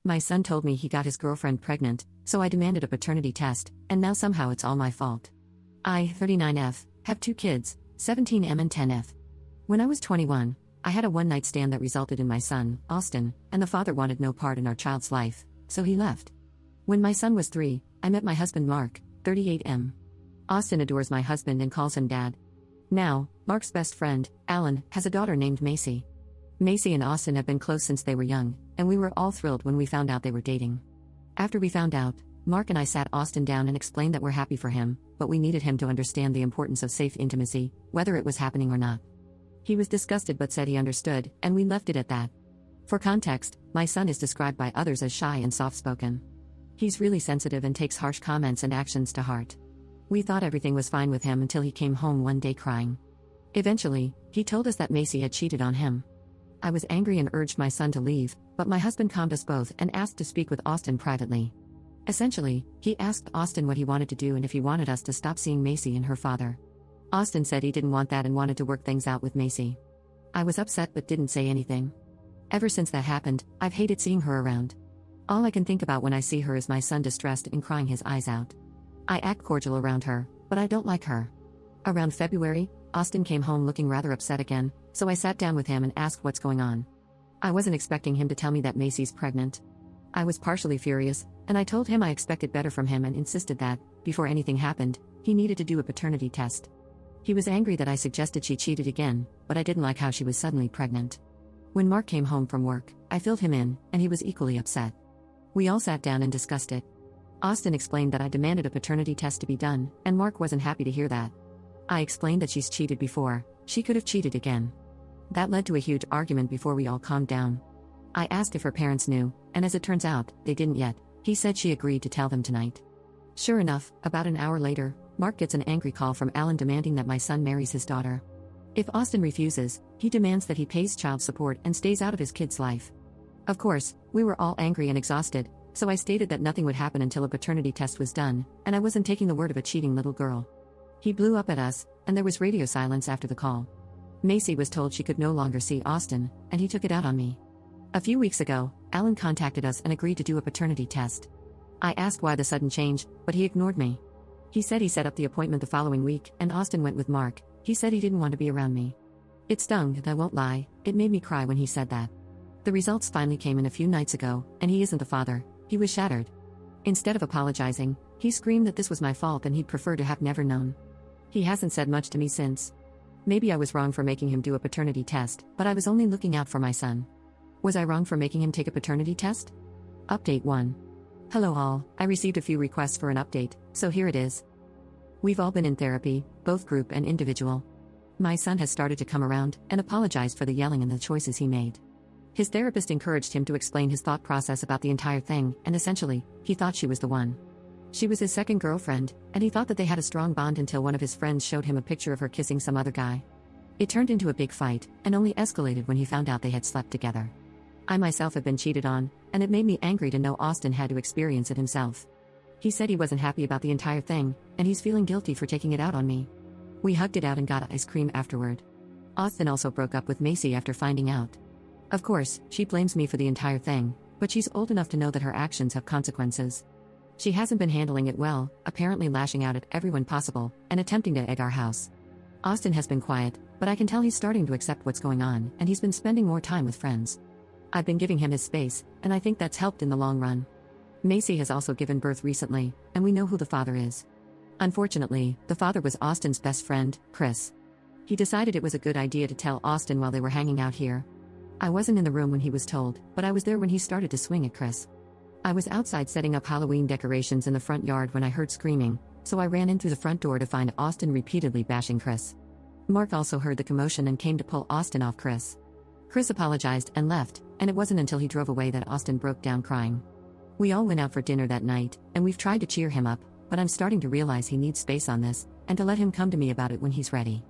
My son told me he got his girlfriend pregnant, so I demanded a paternity test, and now somehow it's all my fault. I, 39F, have 2 kids, 17M and 10F. When I was 21, I had a one-night stand that resulted in my son, Austin, and the father wanted no part in our child's life, so he left. When my son was 3, I met my husband Mark, 38M. Austin adores my husband and calls him Dad. Now, Mark's best friend, Alan, has a daughter named Macy. Macy and Austin have been close since they were young, and we were all thrilled when we found out they were dating. After we found out, Mark and I sat Austin down and explained that we're happy for him, but we needed him to understand the importance of safe intimacy, whether it was happening or not. He was disgusted but said he understood, and we left it at that. For context, my son is described by others as shy and soft-spoken. He's really sensitive and takes harsh comments and actions to heart. We thought everything was fine with him until he came home one day crying. Eventually, he told us that Macy had cheated on him. I was angry and urged my son to leave, but my husband calmed us both and asked to speak with Austin privately. Essentially, he asked Austin what he wanted to do and if he wanted us to stop seeing Macy and her father. Austin said he didn't want that and wanted to work things out with Macy. I was upset but didn't say anything. Ever since that happened, I've hated seeing her around. All I can think about when I see her is my son distressed and crying his eyes out. I act cordial around her, but I don't like her. Around February, Austin came home looking rather upset again, so I sat down with him and asked what's going on. I wasn't expecting him to tell me that Macy's pregnant. I was partially furious, and I told him I expected better from him and insisted that, before anything happened, he needed to do a paternity test. He was angry that I suggested she cheated again, but I didn't like how she was suddenly pregnant. When Mark came home from work, I filled him in, and he was equally upset. We all sat down and discussed it. Austin explained that I demanded a paternity test to be done, and Mark wasn't happy to hear that. I explained that she's cheated before, she could have cheated again. That led to a huge argument before we all calmed down. I asked if her parents knew, and as it turns out, they didn't yet. He said she agreed to tell them tonight. Sure enough, about an hour later, Mark gets an angry call from Alan demanding that my son marries his daughter. If Austin refuses, he demands that he pays child support and stays out of his kid's life. Of course, we were all angry and exhausted, so I stated that nothing would happen until a paternity test was done, and I wasn't taking the word of a cheating little girl. He blew up at us, and there was radio silence after the call. Macy was told she could no longer see Austin, and he took it out on me. A few weeks ago, Alan contacted us and agreed to do a paternity test. I asked why the sudden change, but he ignored me. He said he set up the appointment the following week, and Austin went with Mark. He said he didn't want to be around me. It stung, and I won't lie, it made me cry when he said that. The results finally came in a few nights ago, and he isn't the father. He was shattered. Instead of apologizing, he screamed that this was my fault and he'd prefer to have never known. He hasn't said much to me since. Maybe I was wrong for making him do a paternity test, but I was only looking out for my son. Was I wrong for making him take a paternity test? Update 1. Hello all, I received a few requests for an update, so here it is. We've all been in therapy, both group and individual. My son has started to come around and apologized for the yelling and the choices he made. His therapist encouraged him to explain his thought process about the entire thing, and essentially, he thought she was the one. She was his second girlfriend, and he thought that they had a strong bond until one of his friends showed him a picture of her kissing some other guy. It turned into a big fight, and only escalated when he found out they had slept together. I myself have been cheated on, and it made me angry to know Austin had to experience it himself. He said he wasn't happy about the entire thing, and he's feeling guilty for taking it out on me. We hugged it out and got ice cream afterward. Austin also broke up with Macy after finding out. Of course, she blames me for the entire thing, but she's old enough to know that her actions have consequences. She hasn't been handling it well, apparently lashing out at everyone possible, and attempting to egg our house. Austin has been quiet, but I can tell he's starting to accept what's going on, and he's been spending more time with friends. I've been giving him his space, and I think that's helped in the long run. Macy has also given birth recently, and we know who the father is. Unfortunately, the father was Austin's best friend, Chris. He decided it was a good idea to tell Austin while they were hanging out here. I wasn't in the room when he was told, but I was there when he started to swing at Chris. I was outside setting up Halloween decorations in the front yard when I heard screaming, so I ran in through the front door to find Austin repeatedly bashing Chris. Mark also heard the commotion and came to pull Austin off Chris. Chris apologized and left, and it wasn't until he drove away that Austin broke down crying. We all went out for dinner that night, and we've tried to cheer him up, but I'm starting to realize he needs space on this, and to let him come to me about it when he's ready.